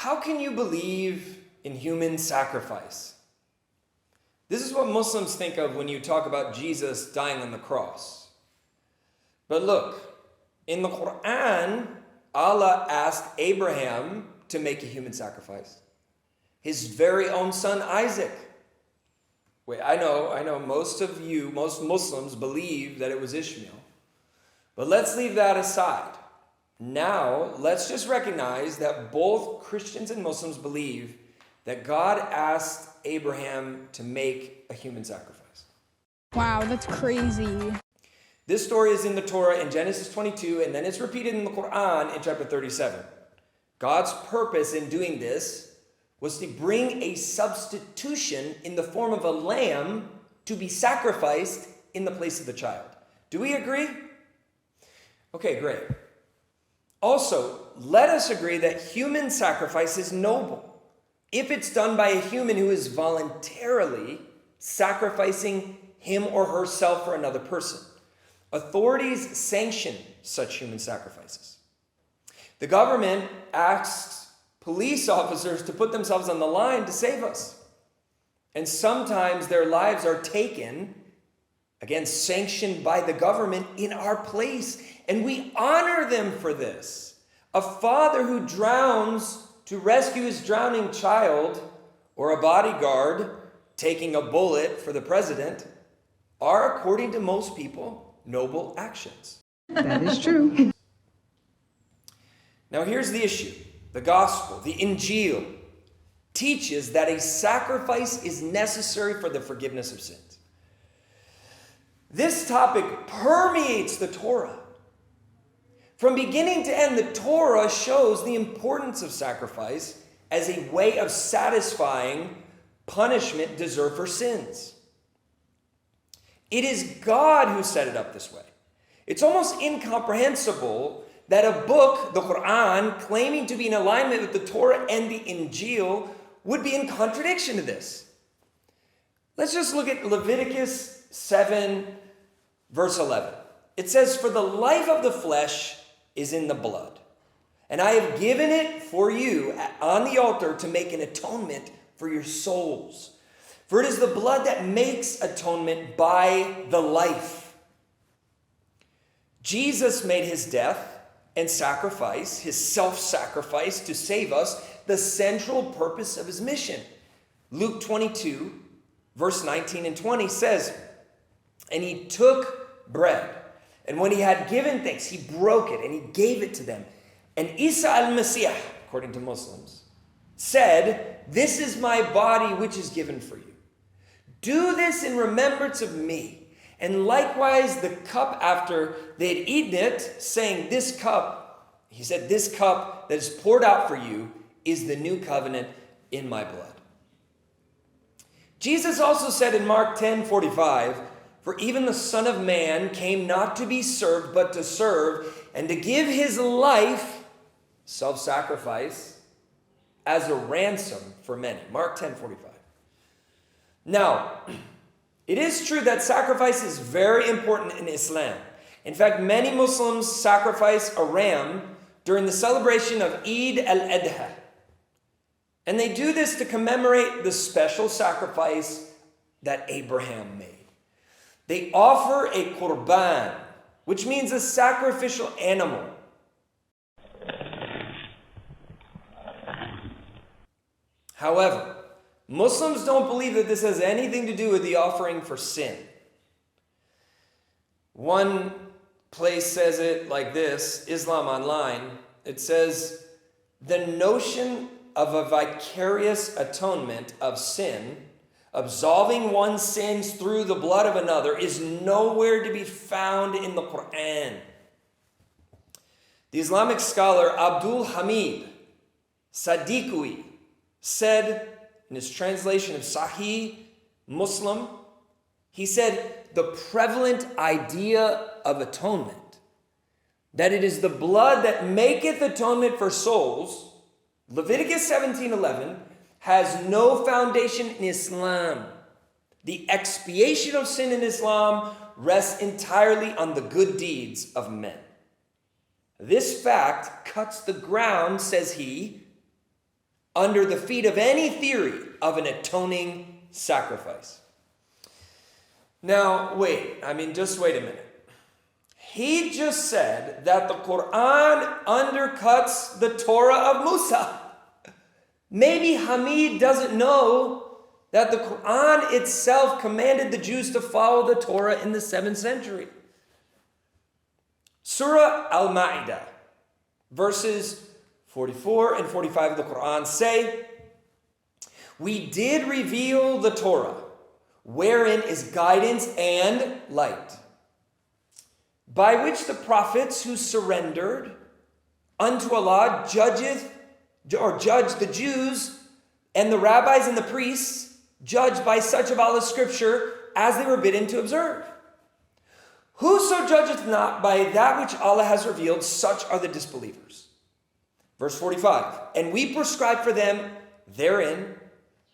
How can you believe in human sacrifice? This is what Muslims think of when you talk about Jesus dying on the cross. But look, in the Qur'an, Allah asked Abraham to make a human sacrifice. His very own son, Isaac. Wait, I know most Muslims believe that it was Ishmael. But let's leave that aside. Now, let's just recognize that both Christians and Muslims believe that God asked Abraham to make a human sacrifice. Wow, that's crazy. This story is in the Torah in Genesis 22, and then it's repeated in the Qur'an in chapter 37. God's purpose in doing this was to bring a substitution in the form of a lamb to be sacrificed in the place of the child. Do we agree? Okay, great. Also, let us agree that human sacrifice is noble if it's done by a human who is voluntarily sacrificing him or herself for another person. Authorities sanction such human sacrifices. The government asks police officers to put themselves on the line to save us. And sometimes their lives are taken, again, sanctioned by the government in our place. And we honor them for this. A father who drowns to rescue his drowning child, or a bodyguard taking a bullet for the president, are, according to most people, noble actions. That is true. Now here's the issue. The gospel, the Injil, teaches that a sacrifice is necessary for the forgiveness of sins. This topic permeates the Torah. From beginning to end, the Torah shows the importance of sacrifice as a way of satisfying punishment deserved for sins. It is God who set it up this way. It's almost incomprehensible that a book, the Qur'an, claiming to be in alignment with the Torah and the Injil, would be in contradiction to this. Let's just look at Leviticus 7, verse 11. It says, "For the life of the flesh is in the blood, and I have given it for you on the altar to make an atonement for your souls. For it is the blood that makes atonement by the life." Jesus made his death and sacrifice, his self-sacrifice to save us, the central purpose of his mission. Luke 22, verse 19 and 20 says, "And he took bread, and when he had given thanks, he broke it and he gave it to them. And Isa al-Masih," according to Muslims, said, "This is my body which is given for you. Do this in remembrance of me." And likewise the cup after they had eaten it, saying, "This cup," he said, "this cup that is poured out for you is the new covenant in my blood." Jesus also said in Mark 10:45, "For even the Son of Man came not to be served, but to serve, and to give his life," self-sacrifice, "as a ransom for many." Mark 10:45. Now, it is true that sacrifice is very important in Islam. In fact, many Muslims sacrifice a ram during the celebration of Eid al-Adha. And they do this to commemorate the special sacrifice that Abraham made. They offer a kurban, which means a sacrificial animal. However, Muslims don't believe that this has anything to do with the offering for sin. One place says it like this, Islam Online. It says, "The notion of a vicarious atonement of sin, absolving one's sins through the blood of another, is nowhere to be found in the Qur'an." The Islamic scholar Abdul Hamid Sadiqui said in his translation of Sahih Muslim, he said, "The prevalent idea of atonement, that it is the blood that maketh atonement for souls," Leviticus 17:11, "has no foundation in Islam. The expiation of sin in Islam rests entirely on the good deeds of men. This fact cuts the ground," says he, under the feet of any theory of an atoning sacrifice. Now, just wait a minute. He just said that the Qur'an undercuts the Torah of Musa. Maybe Hamid doesn't know that the Qur'an itself commanded the Jews to follow the Torah in the 7th century. Surah al-Ma'idah, verses 44 and 45 of the Qur'an say, "We did reveal the Torah, wherein is guidance and light, by which the prophets who surrendered unto Allah judge the Jews, and the rabbis and the priests judged by such of Allah's scripture as they were bidden to observe. Whoso judgeth not by that which Allah has revealed, such are the disbelievers." Verse 45, "And we prescribe for them therein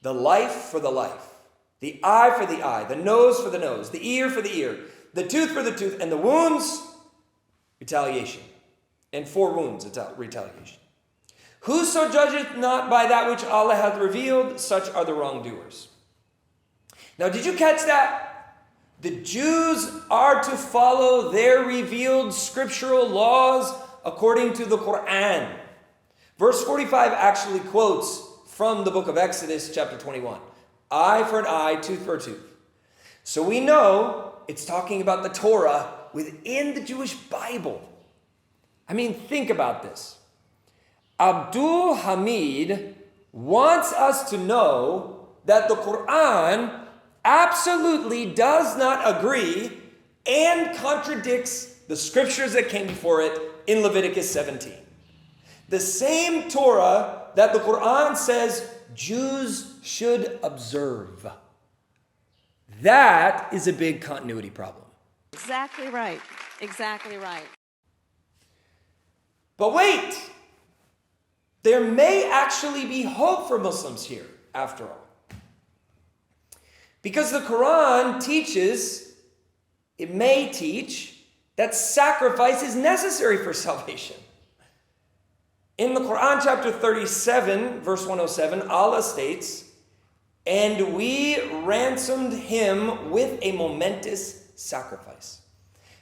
the life for the life, the eye for the eye, the nose for the nose, the ear for the ear, the tooth for the tooth, and the wounds, retaliation. And for wounds, retaliation. Whoso judgeth not by that which Allah hath revealed, such are the wrongdoers." Now, did you catch that? The Jews are to follow their revealed scriptural laws according to the Qur'an. Verse 45 actually quotes from the book of Exodus, chapter 21. Eye for an eye, tooth for a tooth. So we know it's talking about the Torah within the Jewish Bible. Think about this. Abdul Hamid wants us to know that the Qur'an absolutely does not agree and contradicts the scriptures that came before it in Leviticus 17. The same Torah that the Qur'an says Jews should observe. That is a big continuity problem. Exactly right. Exactly right. But wait, there may actually be hope for Muslims here, after all. Because the Quran may teach that sacrifice is necessary for salvation. In the Quran chapter 37, verse 107, Allah states, "And we ransomed him with a momentous sacrifice."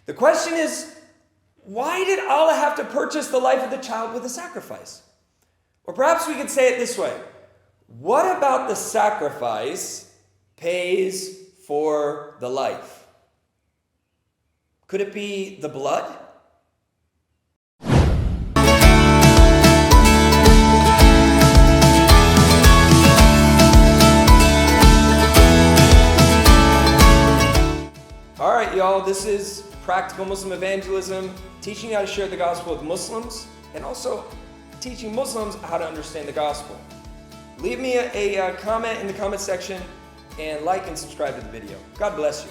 The question is, why did Allah have to purchase the life of the child with a sacrifice? Or perhaps we could say it this way. What about the sacrifice pays for the life? Could it be the blood? All right, y'all, this is Practical Muslim Evangelism, teaching you how to share the gospel with Muslims and also teaching Muslims how to understand the gospel. Leave me a comment in the comment section and like and subscribe to the video. God bless you.